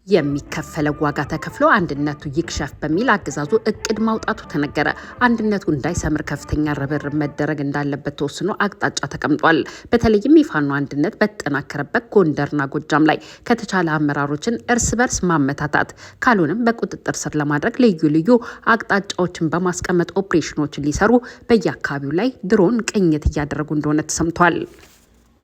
የሚከፈለው ዋጋ ተከፍሎ አንድነቱ ይክሸፍ በሚል አገዛዙ እቅድ ማውጣቱ ተነገረ። አንድነቱ እንዳይሰምር ከፍተኛ ርብርብ መደረግ እንዳለበት ተወስኖ አቅጣጫ ተቀምጧል። በተለይም የፋኖ አንድነት በተጠናከረበት ጎንደርና ጎጃም ላይ ከተቻለ አመራሮችን እርስ በርስ ማመታታት ካልሆነም በቁጥጥር ስር ለማድረግ ልዩ ልዩ አቅጣጫዎችን በማስቀመጥ ኦፕሬሽኖችን ሊሰሩ በየአካባቢው ላይ ድሮን ቅኝት እያደረጉ እንደሆነ ተሰምቷል።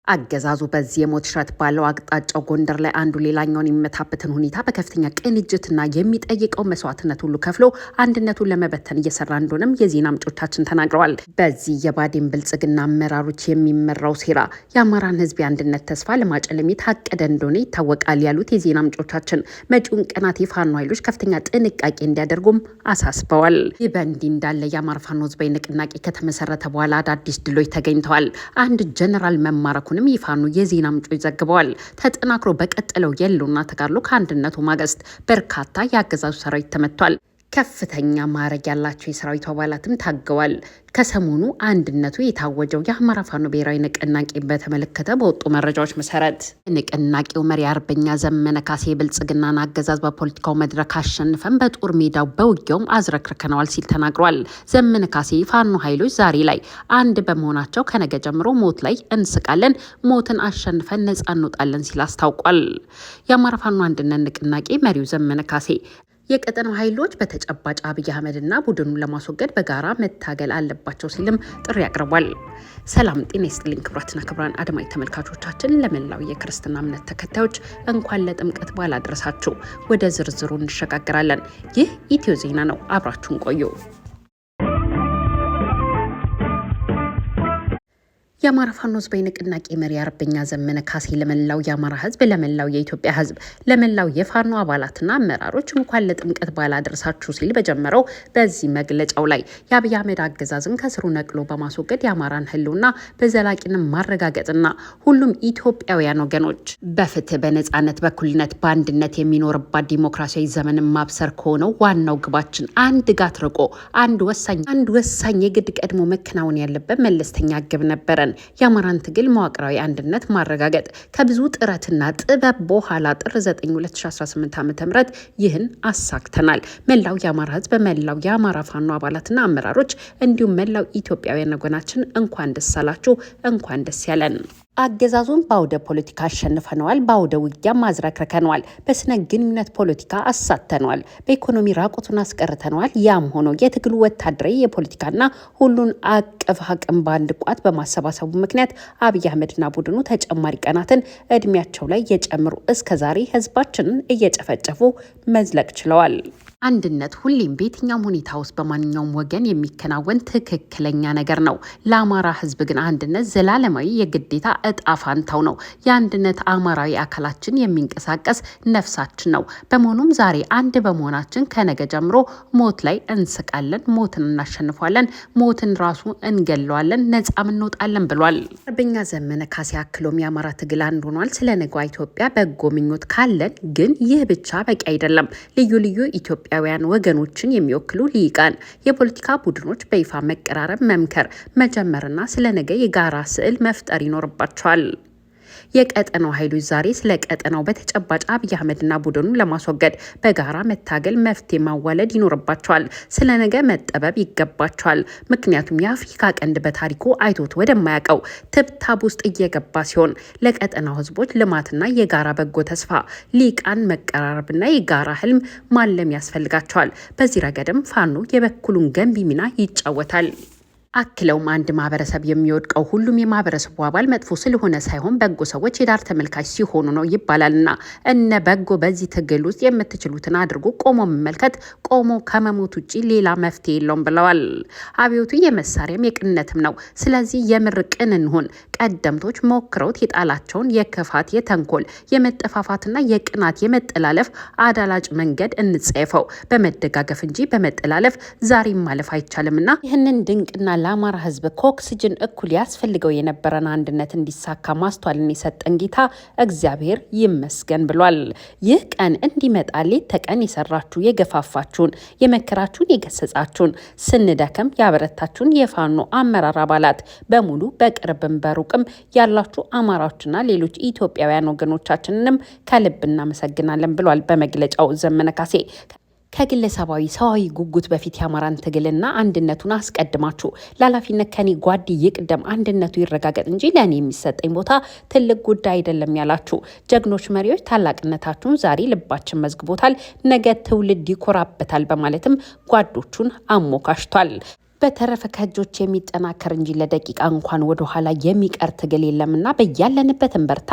አገዛዙ በዚህ የሞት ሽረት ባለው አቅጣጫው ጎንደር ላይ አንዱ ሌላኛውን የሚመታበትን ሁኔታ በከፍተኛ ቅንጅትና የሚጠይቀው መስዋዕትነት ሁሉ ከፍሎ አንድነቱን ለመበተን እየሰራ እንደሆነም የዜና ምንጮቻችን ተናግረዋል። በዚህ የባዴን ብልጽግና አመራሮች የሚመራው ሴራ የአማራን ሕዝብ የአንድነት ተስፋ ለማጨለም የታቀደ እንደሆነ ይታወቃል ያሉት የዜና ምንጮቻችን መጪውን ቀናት የፋኖ ኃይሎች ከፍተኛ ጥንቃቄ እንዲያደርጉም አሳስበዋል። ይህ በእንዲህ እንዳለ የአማራ ፋኖ ሕዝባዊ ንቅናቄ ከተመሰረተ በኋላ አዳዲስ ድሎች ተገኝተዋል። አንድ ጀነራል መማረኩ ይፋኑ የዜና ምንጮች ዘግበዋል። ተጠናክሮ በቀጠለው የህልውና ተጋድሎ ከአንድነቱ ማግስት በርካታ የአገዛዙ ሰራዊት ተመቷል። ከፍተኛ ማዕረግ ያላቸው የሰራዊቱ አባላትም ታገዋል። ከሰሞኑ አንድነቱ የታወጀው የአማራ ፋኖ ብሔራዊ ንቅናቄ በተመለከተ በወጡ መረጃዎች መሰረት ንቅናቄው መሪ አርበኛ ዘመነ ካሴ የብልጽግናን አገዛዝ በፖለቲካው መድረክ አሸንፈን በጦር ሜዳው በውጊያውም አዝረክርከነዋል ሲል ተናግሯል። ዘመነ ካሴ ፋኖ ኃይሎች ዛሬ ላይ አንድ በመሆናቸው ከነገ ጀምሮ ሞት ላይ እንስቃለን፣ ሞትን አሸንፈን ነጻ እንወጣለን ሲል አስታውቋል። የአማራ ፋኖ አንድነት ንቅናቄ መሪው ዘመነ ካሴ የቀጠናው ኃይሎች በተጨባጭ አብይ አህመድና ቡድኑን ለማስወገድ በጋራ መታገል አለባቸው ሲልም ጥሪ አቅርቧል። ሰላም ጤና ይስጥልኝ ክቡራትና ክቡራን አድማጭ ተመልካቾቻችን፣ ለመላው የክርስትና እምነት ተከታዮች እንኳን ለጥምቀት በዓል አደረሳችሁ። ወደ ዝርዝሩ እንሸጋግራለን። ይህ ኢትዮ ዜና ነው። አብራችሁን ቆዩ። የአማራ ፋኖ ህዝባዊ ንቅናቄ መሪ አርበኛ ዘመነ ካሴ ለመላው የአማራ ህዝብ፣ ለመላው የኢትዮጵያ ህዝብ፣ ለመላው የፋኖ አባላትና አመራሮች እንኳን ለጥምቀት በዓል አደረሳችሁ ሲል በጀመረው በዚህ መግለጫው ላይ የአብይ አህመድ አገዛዝን ከስሩ ነቅሎ በማስወገድ የአማራን ህልውና በዘላቂነት ማረጋገጥና ሁሉም ኢትዮጵያውያን ወገኖች በፍትህ፣ በነጻነት፣ በኩልነት፣ በአንድነት የሚኖርባት ዲሞክራሲያዊ ዘመንን ማብሰር ከሆነው ዋናው ግባችን አንድ ጋት ርቆ አንድ ወሳኝ የግድ ቀድሞ መከናወን ያለበት መለስተኛ ግብ ነበረን። የአማራን ትግል መዋቅራዊ አንድነት ማረጋገጥ ከብዙ ጥረትና ጥበብ በኋላ ጥር 9 2018 ዓ.ም ይህን አሳክተናል። መላው የአማራ ህዝብ፣ መላው የአማራ ፋኖ አባላትና አመራሮች እንዲሁም መላው ኢትዮጵያውያን ወገናችን እንኳን ደስ አላችሁ፣ እንኳን ደስ ያለን። አገዛዙን በአውደ ፖለቲካ አሸንፈነዋል፣ በአውደ ውጊያ ማዝረክርከነዋል፣ በስነ ግንኙነት ፖለቲካ አሳተነዋል፣ በኢኮኖሚ ራቁቱን አስቀርተነዋል። ያም ሆኖ የትግሉ ወታደራዊ የፖለቲካና ሁሉን አቀፍ አቅም በአንድ ቋት በማሰባሰቡ ምክንያት አብይ አህመድና ቡድኑ ተጨማሪ ቀናትን እድሜያቸው ላይ የጨምሩ እስከዛሬ ህዝባችንን እየጨፈጨፉ መዝለቅ ችለዋል። አንድነት ሁሌም በየትኛውም ሁኔታ ውስጥ በማንኛውም ወገን የሚከናወን ትክክለኛ ነገር ነው። ለአማራ ህዝብ ግን አንድነት ዘላለማዊ የግዴታ እጣ ፋንታው ነው። የአንድነት አማራዊ አካላችን የሚንቀሳቀስ ነፍሳችን ነው። በመሆኑም ዛሬ አንድ በመሆናችን ከነገ ጀምሮ ሞት ላይ እንስቃለን፣ ሞትን እናሸንፏለን፣ ሞትን ራሱ እንገለዋለን፣ ነጻም እንወጣለን ብሏል። አርበኛ ዘመነ ካሴ አክሎም የአማራ ትግል አንድ ሆኗል። ስለ ነገዋ ኢትዮጵያ በጎ ምኞት ካለን ግን ይህ ብቻ በቂ አይደለም። ልዩ ልዩ ኢትዮጵያውያን ወገኖችን የሚወክሉ ሊቃን የፖለቲካ ቡድኖች በይፋ መቀራረብ፣ መምከር መጀመርና ስለ ነገ የጋራ ስዕል መፍጠር ይኖርባቸዋል። የቀጠናው ኃይሎች ዛሬ ስለ ቀጠናው በተጨባጭ አብይ አህመድና ቡድኑን ለማስወገድ በጋራ መታገል፣ መፍትሄ ማዋለድ ይኖርባቸዋል። ስለ ነገ መጠበብ ይገባቸዋል። ምክንያቱም የአፍሪካ ቀንድ በታሪኩ አይቶት ወደማያውቀው ትብታብ ውስጥ እየገባ ሲሆን ለቀጠናው ህዝቦች ልማትና የጋራ በጎ ተስፋ ሊቃን መቀራረብና የጋራ ህልም ማለም ያስፈልጋቸዋል። በዚህ ረገድም ፋኖ የበኩሉን ገንቢ ሚና ይጫወታል። አክለውም አንድ ማህበረሰብ የሚወድቀው ሁሉም የማህበረሰቡ አባል መጥፎ ስለሆነ ሳይሆን በጎ ሰዎች የዳር ተመልካች ሲሆኑ ነው ይባላልና እነ በጎ በዚህ ትግል ውስጥ የምትችሉትን አድርጎ ቆሞ መመልከት፣ ቆሞ ከመሞት ውጭ ሌላ መፍትሄ የለውም ብለዋል። አብዮቱ የመሳሪያም የቅንነትም ነው። ስለዚህ የምር ቅን እንሁን። ቀደምቶች ሞክረውት የጣላቸውን የክፋት፣ የተንኮል፣ የመጠፋፋትና የቅናት፣ የመጠላለፍ አዳላጭ መንገድ እንጸየፈው። በመደጋገፍ እንጂ በመጠላለፍ ዛሬም ማለፍ አይቻልምና ይህንን ድንቅና ለአማራ ህዝብ ከኦክሲጅን እኩል ያስፈልገው የነበረን አንድነት እንዲሳካ ማስተዋልን የሰጠን ጌታ እግዚአብሔር ይመስገን ብሏል። ይህ ቀን እንዲመጣ ሌት ተቀን የሰራችሁ የገፋፋችሁን፣ የመከራችሁን፣ የገሰጻችሁን፣ ስንደከም ያበረታችሁን የፋኖ አመራር አባላት በሙሉ በቅርብም በሩቅም ያላችሁ አማራዎችና ሌሎች ኢትዮጵያውያን ወገኖቻችንንም ከልብ እናመሰግናለን ብሏል በመግለጫው ዘመነ ካሴ። ከግለሰባዊ ሰዋዊ ጉጉት በፊት የአማራን ትግልና አንድነቱን አስቀድማችሁ ለኃላፊነት ከኔ ጓድ ይቅደም አንድነቱ ይረጋገጥ እንጂ ለእኔ የሚሰጠኝ ቦታ ትልቅ ጉዳይ አይደለም ያላችሁ ጀግኖች መሪዎች ታላቅነታችሁን ዛሬ ልባችን መዝግቦታል፣ ነገ ትውልድ ይኮራበታል በማለትም ጓዶቹን አሞካሽቷል። በተረፈ ከእጆች የሚጠናከር እንጂ ለደቂቃ እንኳን ወደ ኋላ የሚቀር ትግል የለምና በያለንበት እንበርታ፣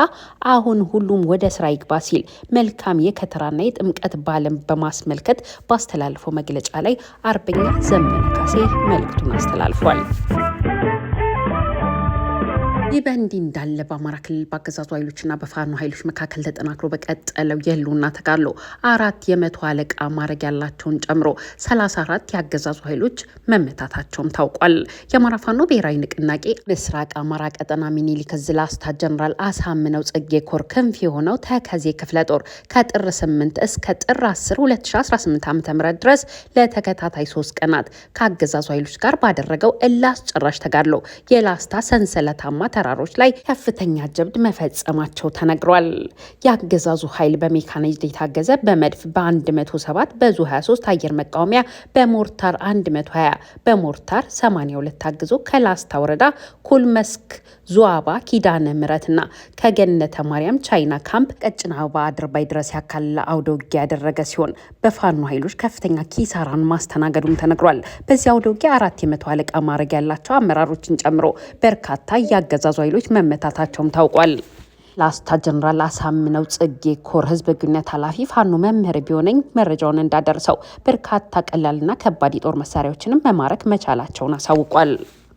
አሁን ሁሉም ወደ ስራ ይግባ ሲል መልካም የከተራና የጥምቀት በዓልን በማስመልከት ባስተላለፈው መግለጫ ላይ አርበኛ ዘመነ ካሴ መልእክቱን አስተላልፏል። ይህ በእንዲህ እንዳለ በአማራ ክልል በአገዛዙ ኃይሎችና በፋኖ ኃይሎች መካከል ተጠናክሮ በቀጠለው የህልውና ተጋድሎ 4 የመቶ አለቃ ማዕረግ ያላቸውን ጨምሮ 34 የአገዛዙ ኃይሎች መመታታቸውም ታውቋል። የአማራ ፋኖ ብሔራዊ ንቅናቄ ምስራቅ አማራ ቀጠና ሚኒሊክ ዕዝ ላስታ ጀነራል አሳምነው ጽጌ ኮር ክንፍ የሆነው ተከዜ ክፍለ ጦር ከጥር 8 እስከ ጥር 10 2018 ዓ.ም ድረስ ለተከታታይ 3 ቀናት ከአገዛዙ ኃይሎች ጋር ባደረገው እላስጨራሽ ተጋድሎ የላስታ ሰንሰለታማ ተራሮች ላይ ከፍተኛ ጀብድ መፈጸማቸው ተነግሯል። የአገዛዙ ኃይል በሜካናይዝድ የታገዘ በመድፍ በ107 በዙ 23 አየር መቃወሚያ በሞርታር 120 በሞርታር 82 ታግዞ ከላስታ ወረዳ ኩልመስክ ዙዋባ ኪዳነ ምሕረትና ከገነተ ማርያም ቻይና ካምፕ ቀጭን አበባ አድርባይ ድረስ ያካለለ አውደ ውጊያ ያደረገ ሲሆን በፋኖ ኃይሎች ከፍተኛ ኪሳራን ማስተናገዱም ተነግሯል። በዚህ አውደ ውጊያ 4 የመቶ አለቃ ማዕረግ ያላቸው አመራሮችን ጨምሮ በርካታ ያገዛዙ ኃይሎች መመታታቸውም ታውቋል። ላስታ ጀነራል አሳምነው ጽጌ ኮር ህዝብ ግንኙነት ኃላፊ ፋኖ መምህር ቢሆነኝ መረጃውን እንዳደርሰው በርካታ ቀላልና ከባድ የጦር መሳሪያዎችንም መማረክ መቻላቸውን አሳውቋል።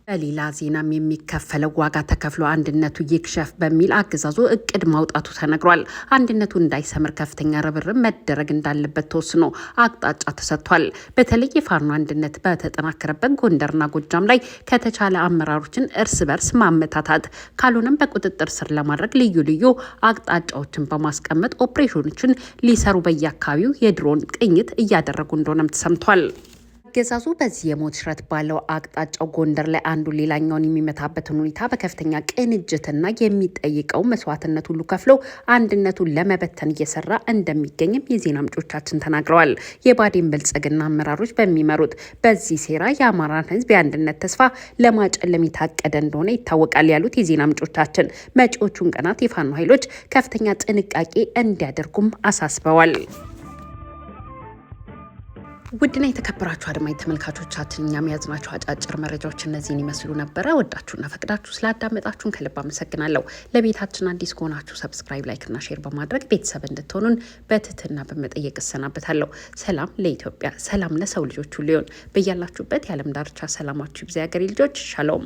በሌላ ዜናም የሚከፈለው ዋጋ ተከፍሎ አንድነቱ ይክሸፍ በሚል አገዛዙ እቅድ ማውጣቱ ተነግሯል። አንድነቱ እንዳይሰምር ከፍተኛ ርብርብ መደረግ እንዳለበት ተወስኖ አቅጣጫ ተሰጥቷል። በተለይ የፋኖ አንድነት በተጠናከረበት ጎንደርና ጎጃም ላይ ከተቻለ አመራሮችን እርስ በርስ ማመታታት ካልሆነም በቁጥጥር ስር ለማድረግ ልዩ ልዩ አቅጣጫዎችን በማስቀመጥ ኦፕሬሽኖችን ሊሰሩ በየአካባቢው የድሮን ቅኝት እያደረጉ እንደሆነም ተሰምቷል። አገዛዙ በዚህ የሞት ሽረት ባለው አቅጣጫው ጎንደር ላይ አንዱ ሌላኛውን የሚመታበትን ሁኔታ በከፍተኛ ቅንጅትና የሚጠይቀው መስዋዕትነት ሁሉ ከፍሎ አንድነቱን ለመበተን እየሰራ እንደሚገኝም የዜና ምንጮቻችን ተናግረዋል። የባዴን ብልጽግና አመራሮች በሚመሩት በዚህ ሴራ የአማራን ሕዝብ የአንድነት ተስፋ ለማጨለም የታቀደ እንደሆነ ይታወቃል ያሉት የዜና ምንጮቻችን መጪዎቹን ቀናት የፋኖ ኃይሎች ከፍተኛ ጥንቃቄ እንዲያደርጉም አሳስበዋል። ውድና የተከበራችሁ አድማጭ ተመልካቾቻችን እኛም ያዝናችሁ አጫጭር መረጃዎች እነዚህን ይመስሉ ነበረ። ወዳችሁና ፈቅዳችሁ ስላዳመጣችሁን ከልብ አመሰግናለሁ። ለቤታችን አዲስ ከሆናችሁ ሰብስክራይብ፣ ላይክና ሼር በማድረግ ቤተሰብ እንድትሆኑን በትህትና በመጠየቅ እሰናበታለሁ። ሰላም ለኢትዮጵያ፣ ሰላም ለሰው ልጆች ሁሉ ይሁን። በያላችሁበት የዓለም ዳርቻ ሰላማችሁ ይብዛ። የሀገሬ ልጆች ሻሎም